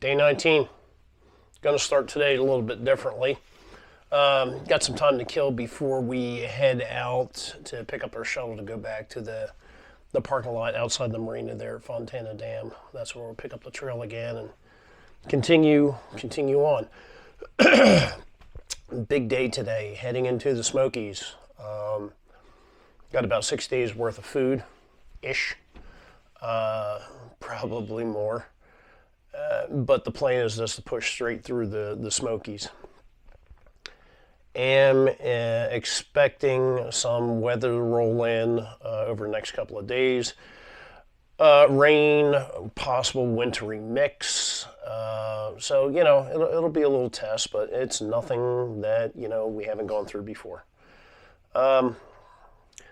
Day 19. Gonna start today a little bit differently. Got some time to kill before we head out to pick up our shuttle to go back to the parking lot outside the marina there at Fontana Dam. That's where we'll pick up the trail again and continue on. Big day today, heading into the Smokies. Got about 6 days worth of food-ish, probably more. But the plan is just to push straight through the Smokies. Am expecting some weather to roll in over the next couple of days. Rain, possible wintry mix. So, it'll be a little test, but it's nothing that, we haven't gone through before.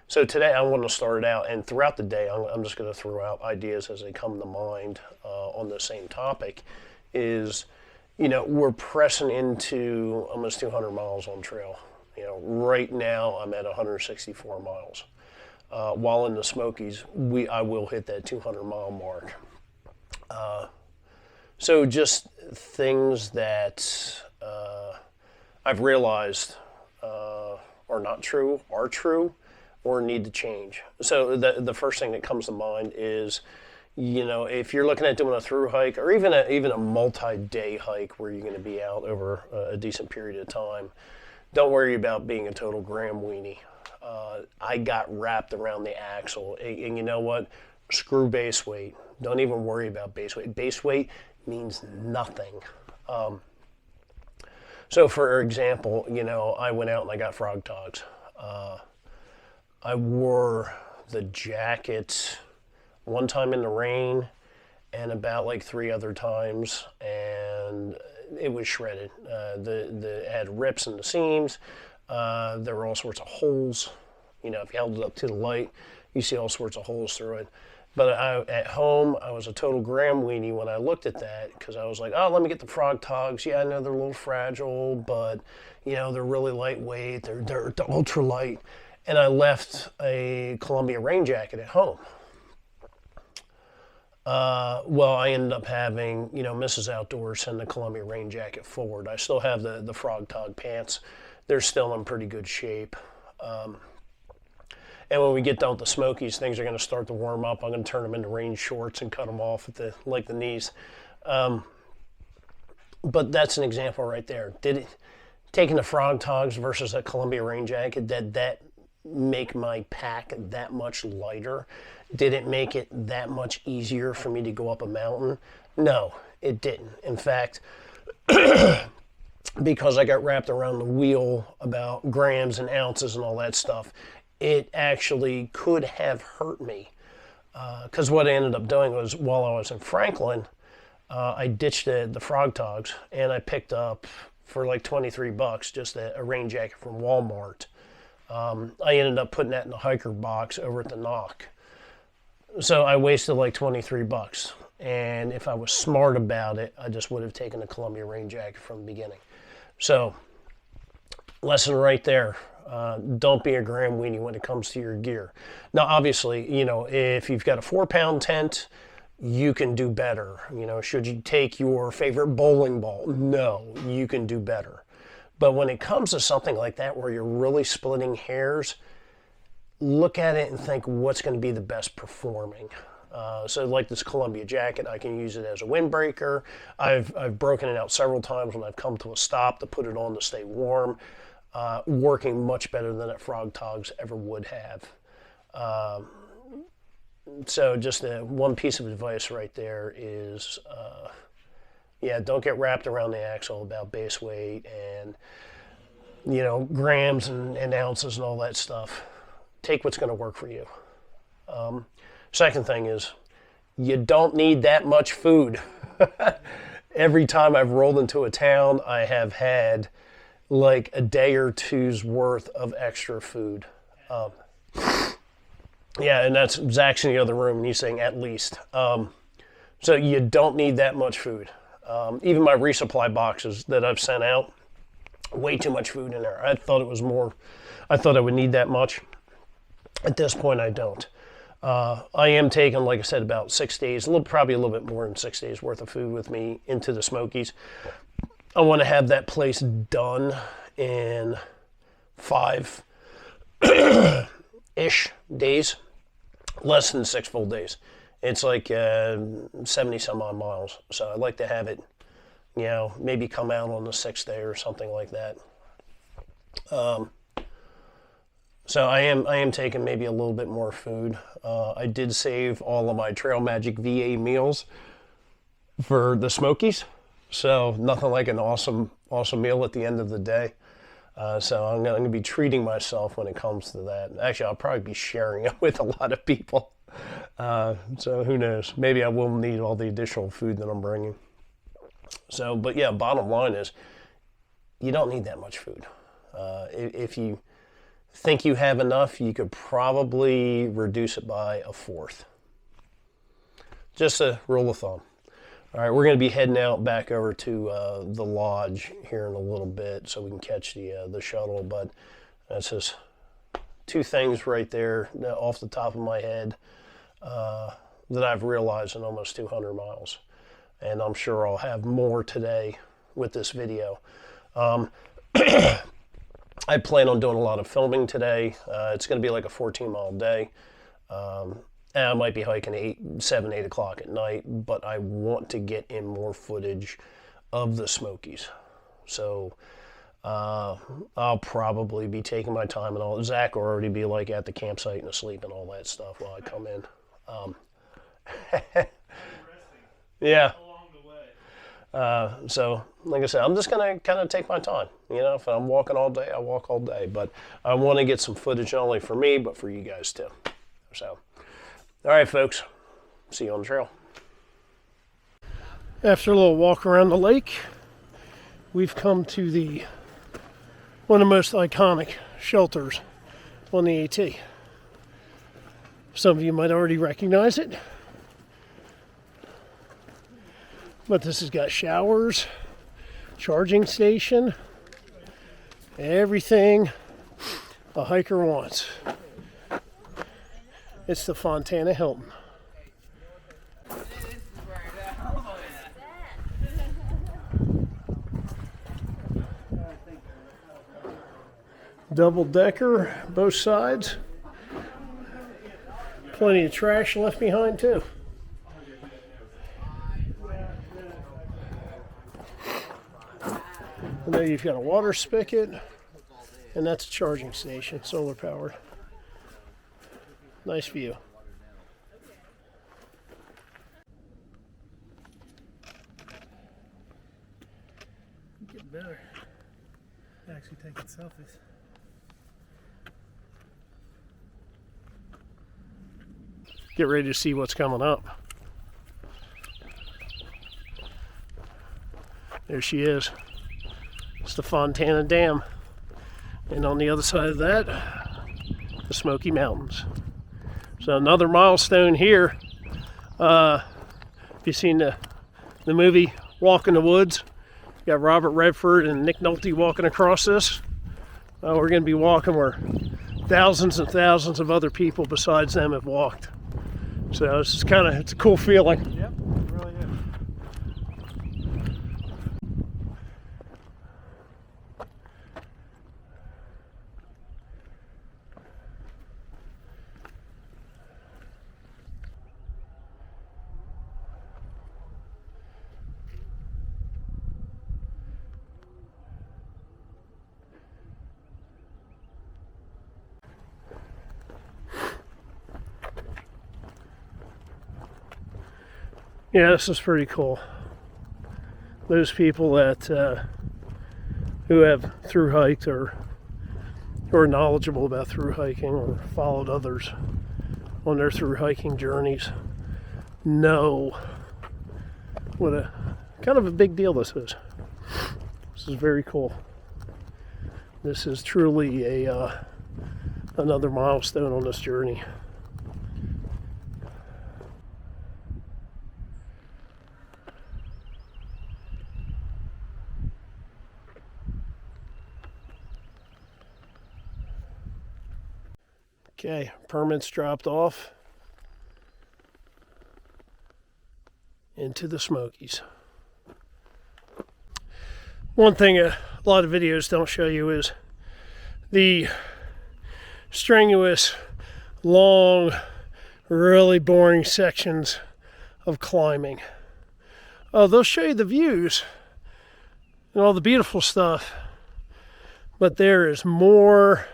So today I want to start out, and throughout the day I'm just going to throw out ideas as they come to mind on the same topic, is, we're pressing into almost 200 miles on trail. Right now I'm at 164 miles. While in the Smokies, I will hit that 200 mile mark. So just things that I've realized are not true, are true, or need to change. So the first thing that comes to mind is, if you're looking at doing a thru hike or even a multi-day hike where you're going to be out over a decent period of time, don't worry about being a total gram weenie. I got wrapped around the axle, and you know what? Screw base weight. Don't even worry about base weight. Base weight means nothing. So for example, I went out and I got frog togs. I wore the jacket one time in the rain and about like 3 other times, and it was shredded. It had rips in the seams. There were all sorts of holes. If you held it up to the light, you see all sorts of holes through it. But at home, I was a total gram weenie when I looked at that, because I was like, oh, let me get the frog togs. Yeah, I know they're a little fragile, but they're really lightweight. They're ultra light. And I left a Columbia rain jacket at home. Well, I ended up having, Mrs. Outdoors send the Columbia rain jacket forward. I still have the frog tog pants. They're still in pretty good shape. And when we get down to the Smokies, things are going to start to warm up. I'm going to turn them into rain shorts and cut them off at the knees. But that's an example right there. Taking the frog togs versus a Columbia rain jacket, did that make my pack that much lighter? Did it make it that much easier for me to go up a mountain? No, it didn't. In fact, because I got wrapped around the wheel about grams and ounces and all that stuff, it actually could have hurt me. Because what I ended up doing was, while I was in Franklin, I ditched the frog togs, and I picked up, for like $23, just a rain jacket from Walmart. I ended up putting that in the hiker box over at the Knock. So I wasted like $23. And if I was smart about it, I just would have taken the Columbia rain jacket from the beginning. So, lesson right there. Don't be a gram weenie when it comes to your gear. Now, obviously, if you've got a 4-pound tent, you can do better. Should you take your favorite bowling ball? No, you can do better. But when it comes to something like that where you're really splitting hairs, look at it and think what's going to be the best performing. So like this Columbia jacket, I can use it as a windbreaker. I've broken it out several times when I've come to a stop to put it on to stay warm. Working much better than that frog togs ever would have. So just one piece of advice right there is, don't get wrapped around the axle about base weight and, grams and ounces and all that stuff. Take what's going to work for you. Second thing is, you don't need that much food. Every time I've rolled into a town, I have had like a day or two's worth of extra food. And that's Zach's in the other room, and he's saying at least. So you don't need that much food. Even my resupply boxes that I've sent out, way too much food in there. I thought I would need that much. At this point, I don't. I am taking, like I said, about 6 days, probably a little bit more than 6 days worth of food with me into the Smokies. I want to have that place done in 5-ish days, less than 6 full days. It's like 70 some odd miles. So I'd like to have it, maybe come out on the 6th day or something like that. So I am taking maybe a little bit more food. I did save all of my Trail Magic VA meals for the Smokies. So nothing like an awesome meal at the end of the day. So I'm going to be treating myself when it comes to that. Actually, I'll probably be sharing it with a lot of people. So who knows? Maybe I will need all the additional food that I'm bringing. So, but yeah, bottom line is you don't need that much food. If you think you have enough, you could probably reduce it by a fourth. Just a rule of thumb. All right, we're going to be heading out back over to the lodge here in a little bit so we can catch the shuttle. But that's just 2 things right there off the top of my head that I've realized in almost 200 miles. And I'm sure I'll have more today with this video. I plan on doing a lot of filming today. It's going to be like a 14-mile day. And I might be hiking 7, 8 o'clock at night, but I want to get in more footage of the Smokies. So I'll probably be taking my time and all. Zach will already be like at the campsite and asleep and all that stuff while I come in. Yeah. So, like I said, I'm just going to kind of take my time. If I'm walking all day, I walk all day. But I want to get some footage not only for me, but for you guys too. So, all right, folks. See you on the trail. After a little walk around the lake, we've come to one of the most iconic shelters on the AT. Some of you might already recognize it. But this has got showers, charging station, everything a hiker wants. It's the Fontana Hilton. Double decker, both sides. Plenty of trash left behind too. And there you've got a water spigot, and that's a charging station, solar powered. Nice view. Getting better. Actually taking selfies. Get ready to see what's coming up. There she is. It's the Fontana Dam. And on the other side of that, the Smoky Mountains. So another milestone here. If you've seen the movie Walk in the Woods, you got Robert Redford and Nick Nolte walking across this. We're going to be walking where thousands and thousands of other people besides them have walked. So it's just it's a cool feeling. Yep, it really is. Yeah, this is pretty cool. Those people that who have thru hiked or who are knowledgeable about thru hiking or followed others on their thru hiking journeys know what a kind of a big deal this is. This is very cool. This is truly another milestone on this journey. Okay, permits dropped off. into the Smokies. One thing a lot of videos don't show you is the strenuous, long, really boring sections of climbing. Oh, they'll show you the views and all the beautiful stuff, but there is more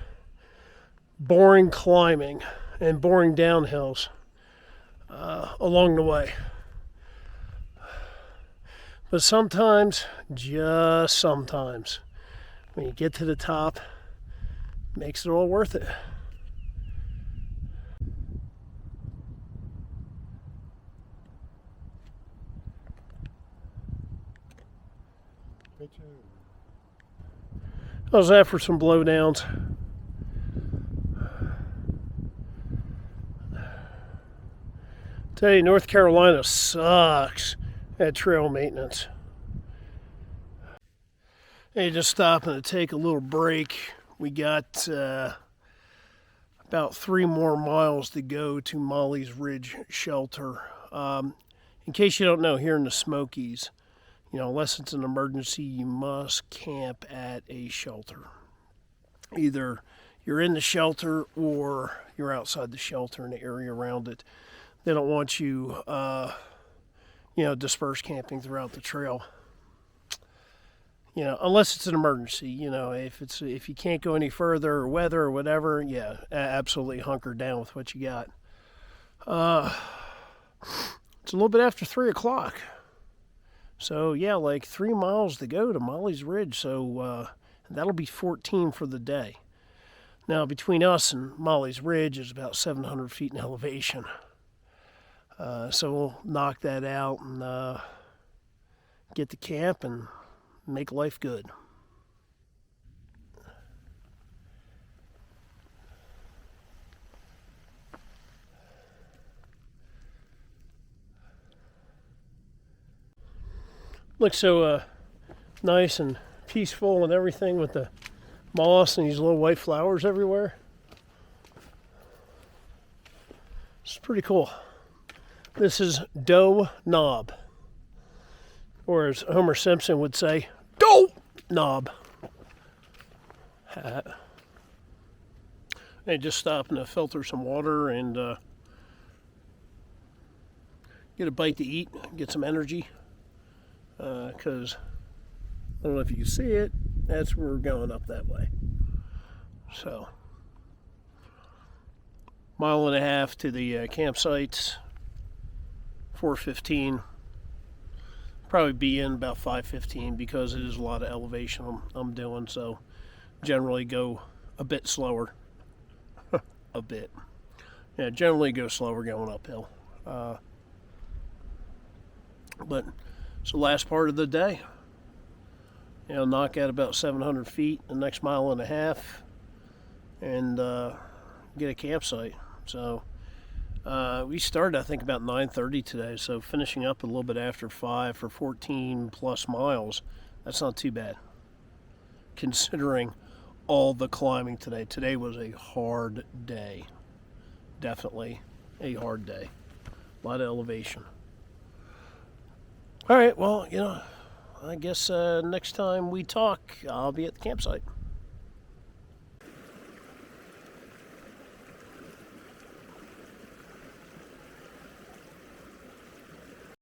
boring climbing and boring downhills along the way. But sometimes, just sometimes, when you get to the top, it makes it all worth it. How's that for some blowdowns? Tell you, North Carolina sucks at trail maintenance. Hey, just stopping to take a little break. We got about 3 more miles to go to Molly's Ridge Shelter. In case you don't know, here in the Smokies, unless it's an emergency, you must camp at a shelter. Either you're in the shelter or you're outside the shelter in the area around it. They don't want you, dispersed camping throughout the trail. Unless it's an emergency. If you can't go any further, or weather or whatever, yeah, absolutely hunker down with what you got. It's a little bit after 3 o'clock. So yeah, like 3 miles to go to Molly's Ridge. So that'll be 14 for the day. Now between us and Molly's Ridge is about 700 feet in elevation. So we'll knock that out and get to camp and make life good. Looks so nice and peaceful and everything with the moss and these little white flowers everywhere. It's pretty cool. This is Doe Knob, or as Homer Simpson would say, Doe Knob. Hey, just stopping to filter some water and get a bite to eat, get some energy. Because I don't know if you can see it, that's where we're going up that way. So, 1.5 miles to the campsites, 4:15. Probably be in about 5:15 because it is a lot of elevation I'm doing, so generally go a bit slower. A bit. Yeah, generally go slower going uphill. But it's the last part of the day. Knock out about 700 feet, the next 1.5 miles, and get a campsite. So we started, I think, about 9:30 today, so finishing up a little bit after 5 for 14 plus miles. That's not too bad, considering all the climbing today. Today was a hard day. Definitely a hard day. A lot of elevation. All right, well, I guess next time we talk, I'll be at the campsite.